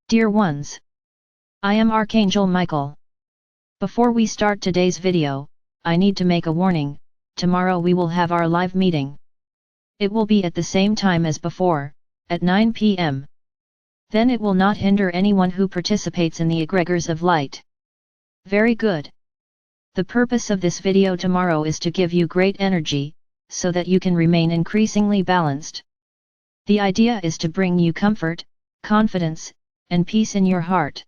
Dear ones, I am Archangel Michael. Before we start today's video, I need to make a warning. Tomorrow we will have our live meeting. It will be at the same time as before, at 9 p.m. Then it will not hinder anyone who participates in the egregores of light. Very good. The purpose of this video tomorrow is to give you great energy, so that you can remain increasingly balanced. The idea is to bring you comfort, confidence, and peace in your heart.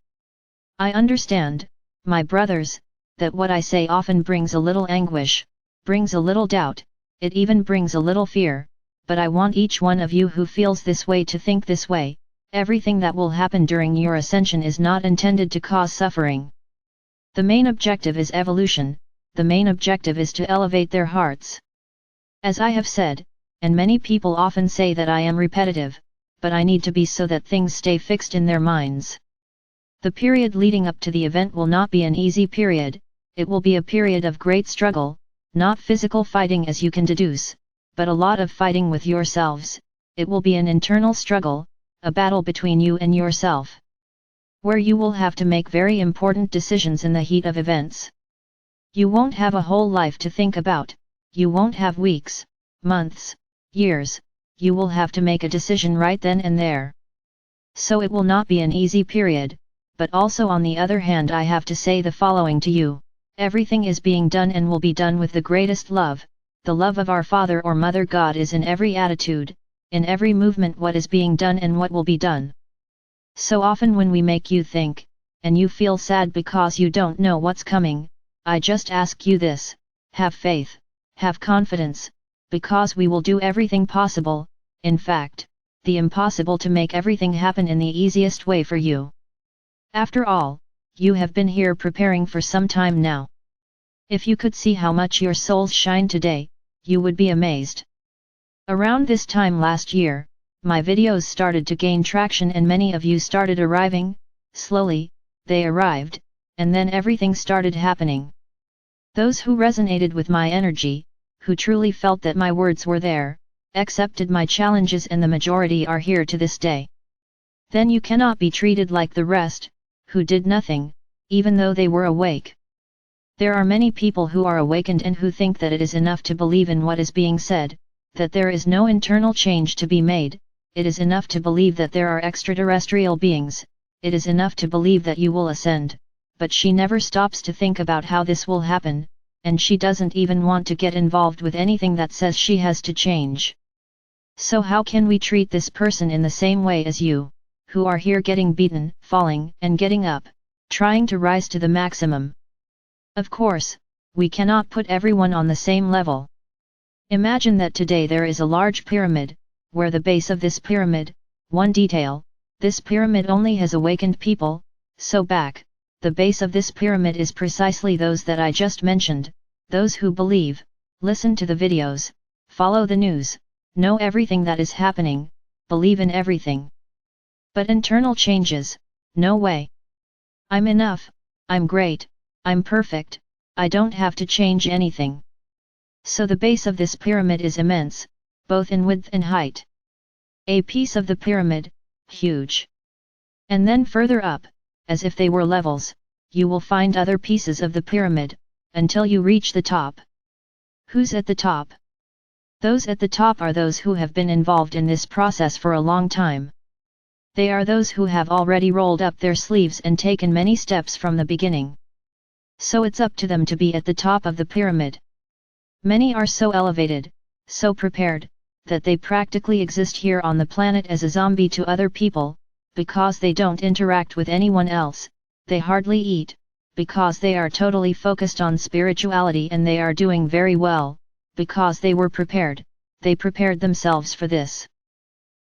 I understand, my brothers, that what I say often brings a little anguish, brings a little doubt, it even brings a little fear, but I want each one of you who feels this way to think this way. Everything that will happen during your ascension is not intended to cause suffering. The main objective is evolution, the main objective is to elevate their hearts. As I have said, and many people often say that I am repetitive, but I need to be so that things stay fixed in their minds. The period leading up to the event will not be an easy period, it will be a period of great struggle, not physical fighting as you can deduce, but a lot of fighting with yourselves. It will be an internal struggle, a battle between you and yourself, where you will have to make very important decisions in the heat of events. You won't have a whole life to think about, you won't have weeks, months, years, you will have to make a decision right then and there. So it will not be an easy period, but also on the other hand I have to say the following to you: everything is being done and will be done with the greatest love. The love of our Father or Mother God is in every attitude, in every movement, what is being done and what will be done. So often when we make you think, and you feel sad because you don't know what's coming, I just ask you this: have faith, have confidence, because we will do everything possible, in fact, the impossible, to make everything happen in the easiest way for you. After all, you have been here preparing for some time now. If you could see how much your souls shine today, you would be amazed. Around this time last year, my videos started to gain traction and many of you started arriving. Slowly, they arrived, and then everything started happening. Those who resonated with my energy, who truly felt that my words were there, accepted my challenges, and the majority are here to this day. Then you cannot be treated like the rest, who did nothing, even though they were awake. There are many people who are awakened and who think that it is enough to believe in what is being said, that there is no internal change to be made. It is enough to believe that there are extraterrestrial beings, it is enough to believe that you will ascend, but she never stops to think about how this will happen, and she doesn't even want to get involved with anything that says she has to change. So how can we treat this person in the same way as you, who are here getting beaten, falling, and getting up, trying to rise to the maximum? Of course, we cannot put everyone on the same level. Imagine that today there is a large pyramid, where the base of this pyramid, one detail, this pyramid only has awakened people, so back, the base of this pyramid is precisely those that I just mentioned, those who believe, listen to the videos, follow the news, know everything that is happening, believe in everything. But internal changes, no way. I'm enough, I'm great, I'm perfect, I don't have to change anything. So the base of this pyramid is immense, both in width and height. A piece of the pyramid, huge. And then further up, as if they were levels, you will find other pieces of the pyramid, until you reach the top. Who's at the top? Those at the top are those who have been involved in this process for a long time. They are those who have already rolled up their sleeves and taken many steps from the beginning. So it's up to them to be at the top of the pyramid. Many are so elevated, so prepared, that they practically exist here on the planet as a zombie to other people, because they don't interact with anyone else, they hardly eat, because they are totally focused on spirituality, and they are doing very well, because they were prepared, they prepared themselves for this.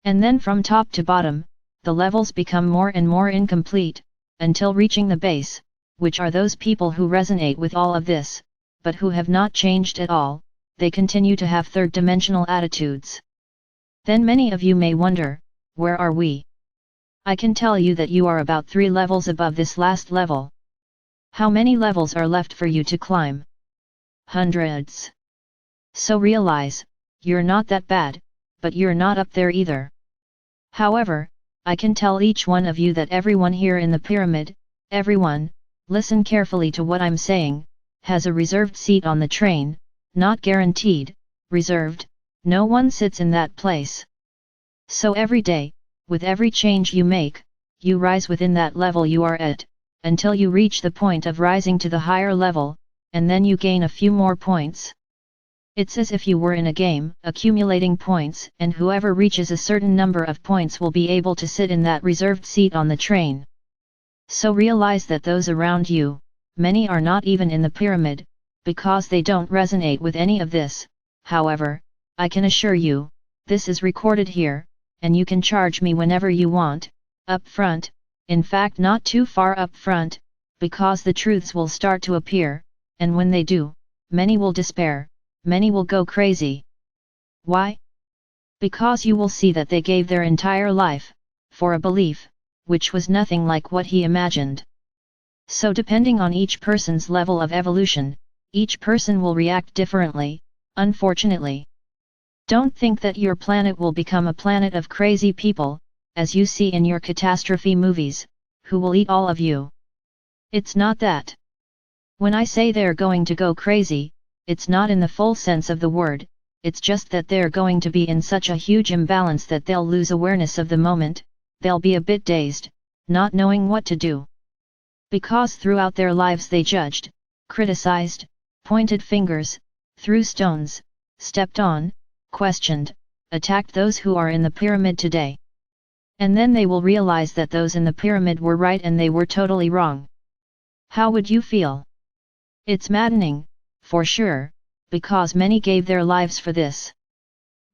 And then from top to bottom, the levels become more and more incomplete, until reaching the base, which are those people who resonate with all of this, but who have not changed at all, they continue to have third-dimensional attitudes. Then many of you may wonder, where are we? I can tell you that you are about 3 levels above this last level. How many levels are left for you to climb? Hundreds. So realize, you're not that bad, but you're not up there either. However, I can tell each one of you that everyone here in the pyramid, everyone, listen carefully to what I'm saying, has a reserved seat on the train, not guaranteed, reserved, no one sits in that place. So every day, with every change you make, you rise within that level you are at, until you reach the point of rising to the higher level, and then you gain a few more points. It's as if you were in a game, accumulating points, and whoever reaches a certain number of points will be able to sit in that reserved seat on the train. So realize that those around you, many are not even in the pyramid, because they don't resonate with any of this. However, I can assure you, this is recorded here, and you can charge me whenever you want, up front, in fact not too far up front, because the truths will start to appear, and when they do, many will despair, many will go crazy. Why? Because you will see that they gave their entire life, for a belief, which was nothing like what he imagined. So depending on each person's level of evolution, each person will react differently, unfortunately. Don't think that your planet will become a planet of crazy people, as you see in your catastrophe movies, who will eat all of you. It's not that. When I say they're going to go crazy, it's not in the full sense of the word, it's just that they're going to be in such a huge imbalance that they'll lose awareness of the moment, they'll be a bit dazed, not knowing what to do. Because throughout their lives they judged, criticized, pointed fingers, threw stones, stepped on, questioned, attacked those who are in the pyramid today. And then they will realize that those in the pyramid were right and they were totally wrong. How would you feel? It's maddening, for sure, because many gave their lives for this.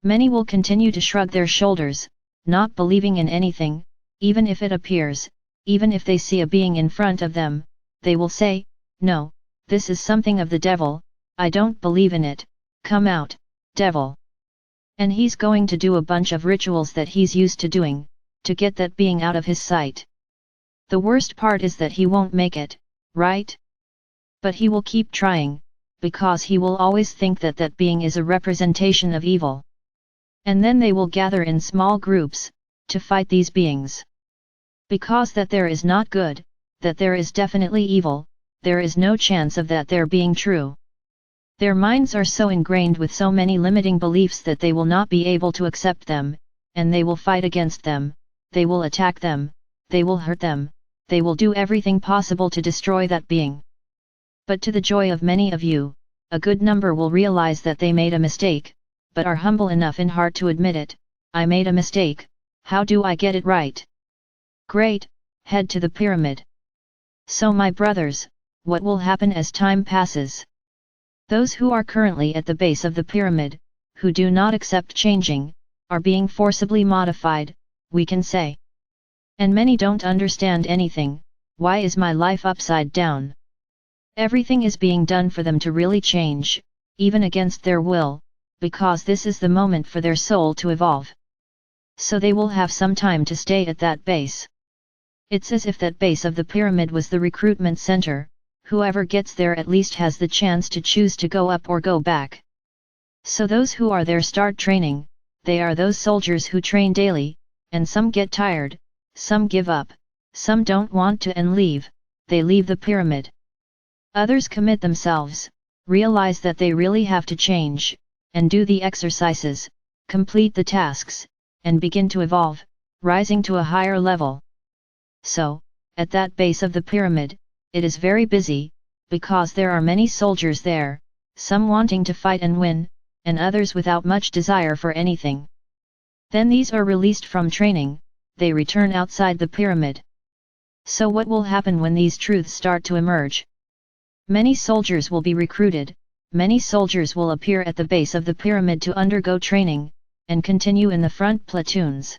Many will continue to shrug their shoulders, not believing in anything, even if it appears, even if they see a being in front of them, they will say, "No, this is something of the devil, I don't believe in it, come out, devil." And he's going to do a bunch of rituals that he's used to doing, to get that being out of his sight. The worst part is that he won't make it, right? But he will keep trying, because he will always think that that being is a representation of evil. And then they will gather in small groups, to fight these beings. Because that there is not good, that there is definitely evil, there is no chance of that there being true. Their minds are so ingrained with so many limiting beliefs that they will not be able to accept them, and they will fight against them, they will attack them, they will hurt them, they will do everything possible to destroy that being. But to the joy of many of you, a good number will realize that they made a mistake, but are humble enough in heart to admit it. I made a mistake, how do I get it right? Great, head to the pyramid. So my brothers, what will happen as time passes? Those who are currently at the base of the pyramid, who do not accept changing, are being forcibly modified, we can say. And many don't understand anything. Why is my life upside down? Everything is being done for them to really change, even against their will, because this is the moment for their soul to evolve. So they will have some time to stay at that base. It's as if that base of the pyramid was the recruitment center, whoever gets there at least has the chance to choose to go up or go back. So those who are there start training, they are those soldiers who train daily, and some get tired, some give up, some don't want to and leave, they leave the pyramid. Others commit themselves, realize that they really have to change, and do the exercises, complete the tasks, and begin to evolve, rising to a higher level. So, at that base of the pyramid, it is very busy, because there are many soldiers there, some wanting to fight and win, and others without much desire for anything. Then these are released from training, they return outside the pyramid. So what will happen when these truths start to emerge? Many soldiers will be recruited, many soldiers will appear at the base of the pyramid to undergo training, and continue in the front platoons.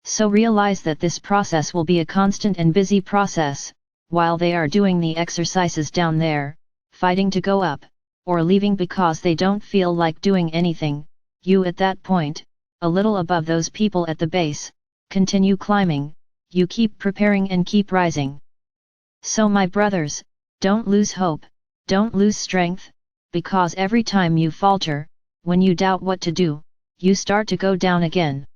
So realize that this process will be a constant and busy process, while they are doing the exercises down there, fighting to go up, or leaving because they don't feel like doing anything. You at that point, a little above those people at the base, continue climbing, you keep preparing and keep rising. So my brothers, don't lose hope, don't lose strength, because every time you falter, when you doubt what to do, you start to go down again.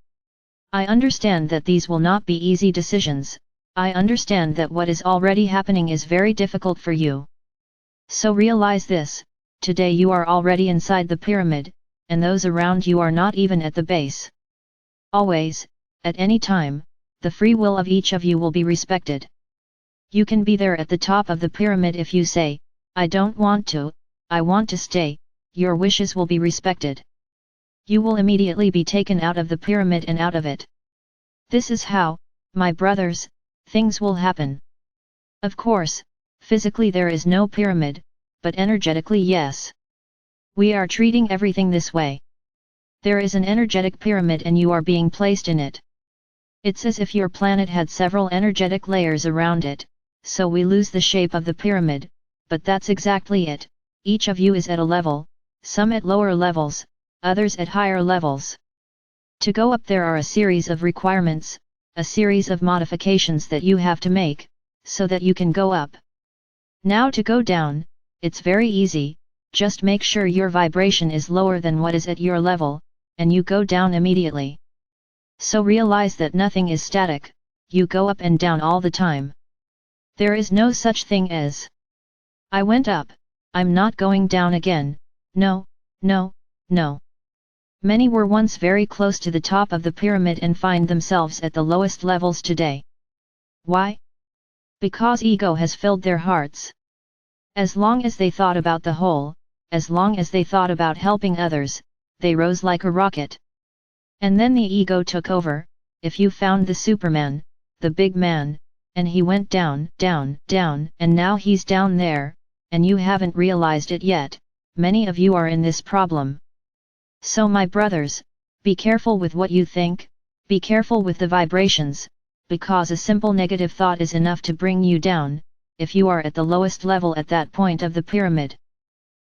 I understand that these will not be easy decisions, I understand that what is already happening is very difficult for you. So realize this, today you are already inside the pyramid, and those around you are not even at the base. Always, at any time, the free will of each of you will be respected. You can be there at the top of the pyramid if you say, I don't want to, I want to stay, your wishes will be respected. You will immediately be taken out of the pyramid and out of it. This is how, my brothers, things will happen. Of course, physically there is no pyramid, but energetically yes. We are treating everything this way. There is an energetic pyramid and you are being placed in it. It's as if your planet had several energetic layers around it, so we lose the shape of the pyramid, but that's exactly it, each of you is at a level, some at lower levels, others at higher levels. To go up there are a series of requirements, a series of modifications that you have to make, so that you can go up. Now to go down, it's very easy, just make sure your vibration is lower than what is at your level, and you go down immediately. So realize that nothing is static, you go up and down all the time. There is no such thing as I went up, I'm not going down again, no, no, no. Many were once very close to the top of the pyramid and find themselves at the lowest levels today. Why? Because ego has filled their hearts. As long as they thought about the whole, as long as they thought about helping others, they rose like a rocket. And then the ego took over, if you found the Superman, the big man, and he went down, down, down, and now he's down there, and you haven't realized it yet, many of you are in this problem. So my brothers, be careful with what you think, be careful with the vibrations, because a simple negative thought is enough to bring you down, if you are at the lowest level at that point of the pyramid.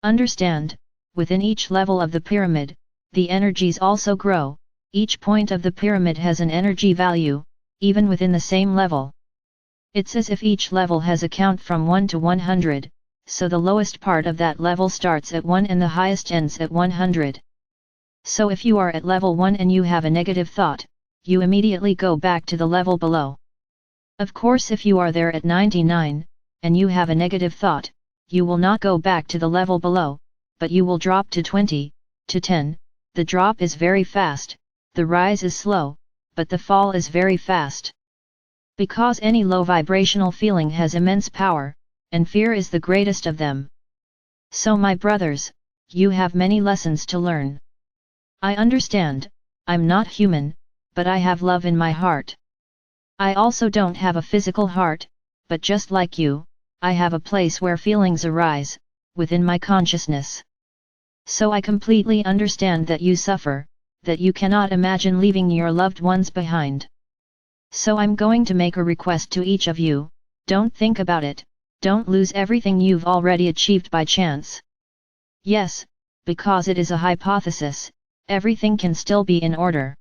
Understand, within each level of the pyramid, the energies also grow, each point of the pyramid has an energy value, even within the same level. It's as if each level has a count from 1 to 100, so the lowest part of that level starts at 1 and the highest ends at 100. So if you are at level 1 and you have a negative thought, you immediately go back to the level below. Of course if you are there at 99, and you have a negative thought, you will not go back to the level below, but you will drop to 20, to 10, the drop is very fast, the rise is slow, but the fall is very fast. Because any low vibrational feeling has immense power, and fear is the greatest of them. So my brothers, you have many lessons to learn. I understand, I'm not human, but I have love in my heart. I also don't have a physical heart, but just like you, I have a place where feelings arise, within my consciousness. So I completely understand that you suffer, that you cannot imagine leaving your loved ones behind. So I'm going to make a request to each of you, don't think about it, don't lose everything you've already achieved by chance. Yes, because it is a hypothesis, everything can still be in order.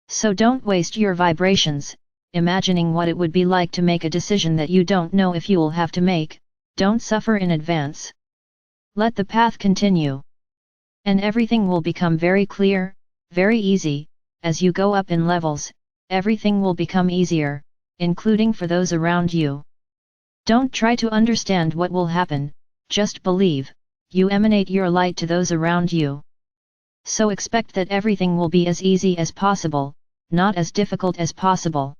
So don't waste your vibrations, imagining what it would be like to make a decision that you don't know if you'll have to make, don't suffer in advance. Let the path continue. And everything will become very clear, very easy, as you go up in levels, everything will become easier, including for those around you. Don't try to understand what will happen, just believe, you emanate your light to those around you. So expect that everything will be as easy as possible, not as difficult as possible.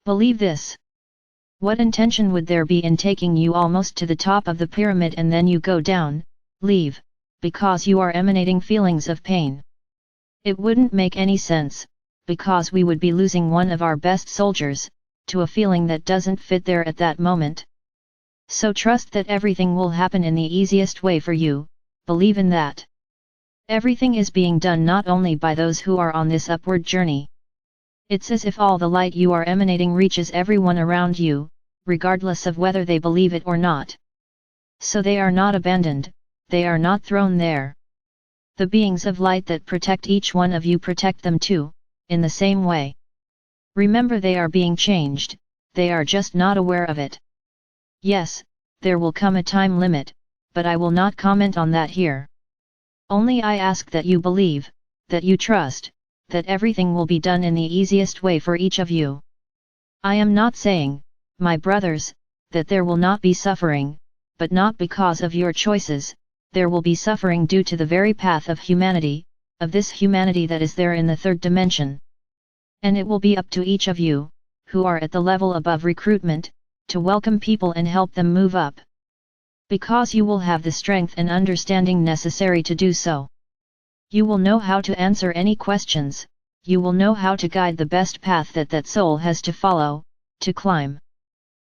Believe this. What intention would there be in taking you almost to the top of the pyramid and then you go down, leave, because you are emanating feelings of pain? It wouldn't make any sense, because we would be losing one of our best soldiers, to a feeling that doesn't fit there at that moment. So trust that everything will happen in the easiest way for you, believe in that. Everything is being done not only by those who are on this upward journey. It's as if all the light you are emanating reaches everyone around you, regardless of whether they believe it or not. So they are not abandoned, they are not thrown there. The beings of light that protect each one of you protect them too, in the same way. Remember they are being changed, they are just not aware of it. Yes, there will come a time limit, but I will not comment on that here. Only I ask that you believe, that you trust, that everything will be done in the easiest way for each of you. I am not saying, my brothers, that there will not be suffering, but not because of your choices. There will be suffering due to the very path of humanity, of this humanity that is there in the third dimension. And it will be up to each of you, who are at the level above recruitment, to welcome people and help them move up. Because you will have the strength and understanding necessary to do so. You will know how to answer any questions, you will know how to guide the best path that soul has to follow, to climb.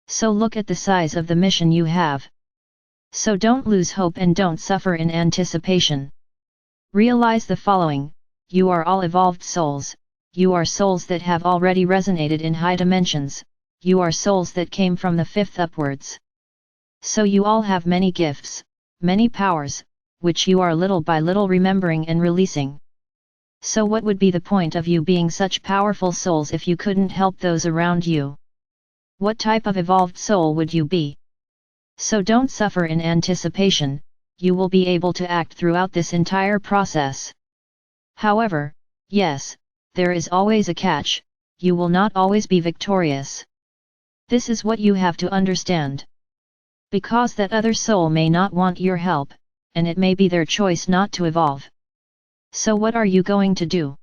So look at the size of the mission you have. So don't lose hope and don't suffer in anticipation. Realize the following: you are all evolved souls, you are souls that have already resonated in high dimensions, you are souls that came from the fifth upwards. So you all have many gifts, many powers, which you are little by little remembering and releasing. So what would be the point of you being such powerful souls if you couldn't help those around you? What type of evolved soul would you be? So don't suffer in anticipation, you will be able to act throughout this entire process. However, yes, there is always a catch, you will not always be victorious. This is what you have to understand. Because that other soul may not want your help, and it may be their choice not to evolve. So what are you going to do?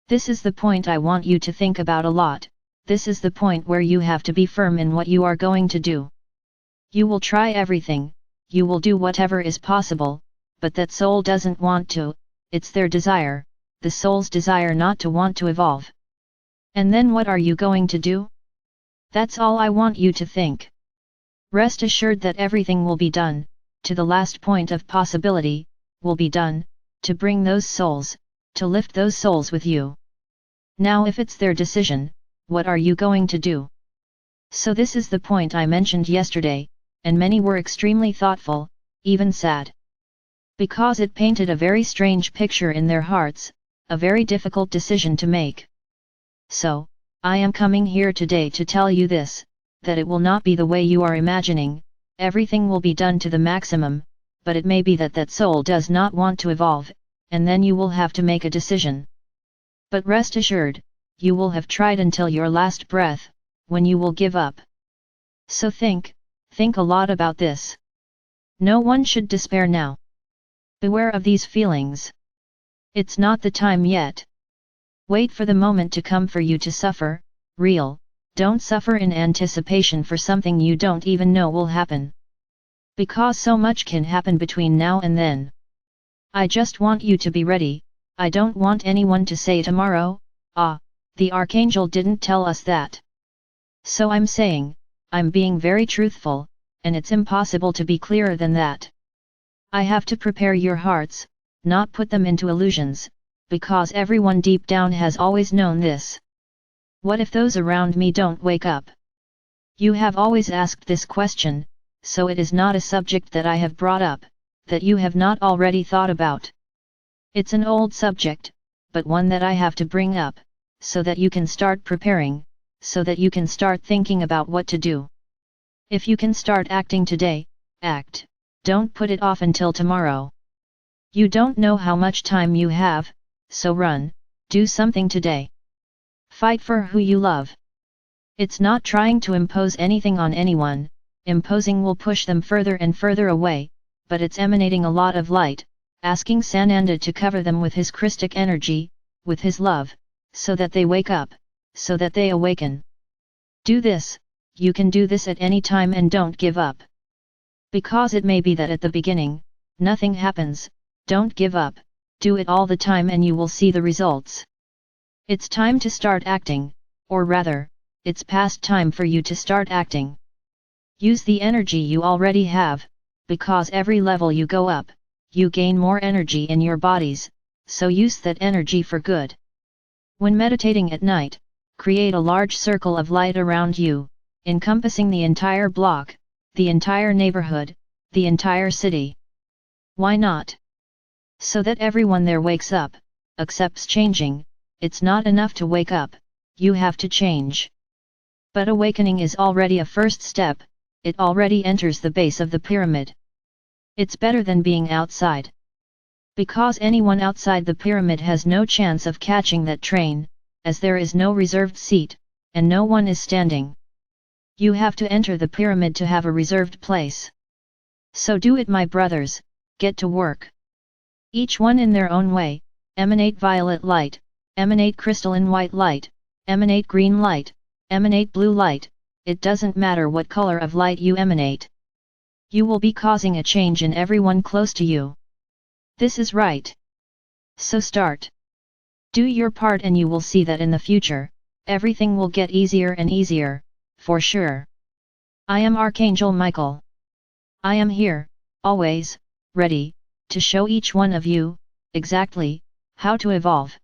This is the point I want you to think about a lot, this is the point where you have to be firm in what you are going to do. You will try everything, you will do whatever is possible, but that soul doesn't want to, it's their desire, the soul's desire not to want to evolve. And then what are you going to do? That's all I want you to think. Rest assured that everything will be done, to the last point of possibility, will be done, to bring those souls, to lift those souls with you. Now if it's their decision, what are you going to do? So this is the point I mentioned yesterday, and many were extremely thoughtful, even sad. Because it painted a very strange picture in their hearts, a very difficult decision to make. So, I am coming here today to tell you this, that it will not be the way you are imagining, everything will be done to the maximum, but it may be that soul does not want to evolve, and then you will have to make a decision. But rest assured, you will have tried until your last breath, when you will give up. So think a lot about this. No one should despair now. Beware of these feelings. It's not the time yet. Wait for the moment to come for you to suffer, real, don't suffer in anticipation for something you don't even know will happen. Because so much can happen between now and then. I just want you to be ready, I don't want anyone to say tomorrow, the Archangel didn't tell us that. So I'm saying, I'm being very truthful, and it's impossible to be clearer than that. I have to prepare your hearts, not put them into illusions, because everyone deep down has always known this. What if those around me don't wake up? You have always asked this question, so it is not a subject that I have brought up, that you have not already thought about. It's an old subject, but one that I have to bring up, so that you can start preparing, so that you can start thinking about what to do. If you can start acting today, act, don't put it off until tomorrow. You don't know how much time you have, so run, do something today. Fight for who you love. It's not trying to impose anything on anyone, imposing will push them further and further away, but it's emanating a lot of light, asking Sananda to cover them with his Christic energy, with his love, so that they wake up, so that they awaken. Do this, you can do this at any time and don't give up. Because it may be that at the beginning, nothing happens, don't give up, do it all the time and you will see the results. It's time to start acting, or rather, it's past time for you to start acting. Use the energy you already have, because every level you go up, you gain more energy in your bodies, so use that energy for good. When meditating at night, create a large circle of light around you, encompassing the entire block, the entire neighborhood, the entire city. Why not? So that everyone there wakes up, accepts changing. It's not enough to wake up, you have to change. But awakening is already a first step, it already enters the base of the pyramid. It's better than being outside. Because anyone outside the pyramid has no chance of catching that train, as there is no reserved seat, and no one is standing. You have to enter the pyramid to have a reserved place. So do it, my brothers, get to work. Each one in their own way, emanate violet light, emanate crystalline white light, emanate green light, emanate blue light, it doesn't matter what color of light you emanate. You will be causing a change in everyone close to you. This is right. So start. Do your part and you will see that in the future, everything will get easier and easier, for sure. I am Archangel Michael. I am here, always, ready, to show each one of you, exactly, how to evolve.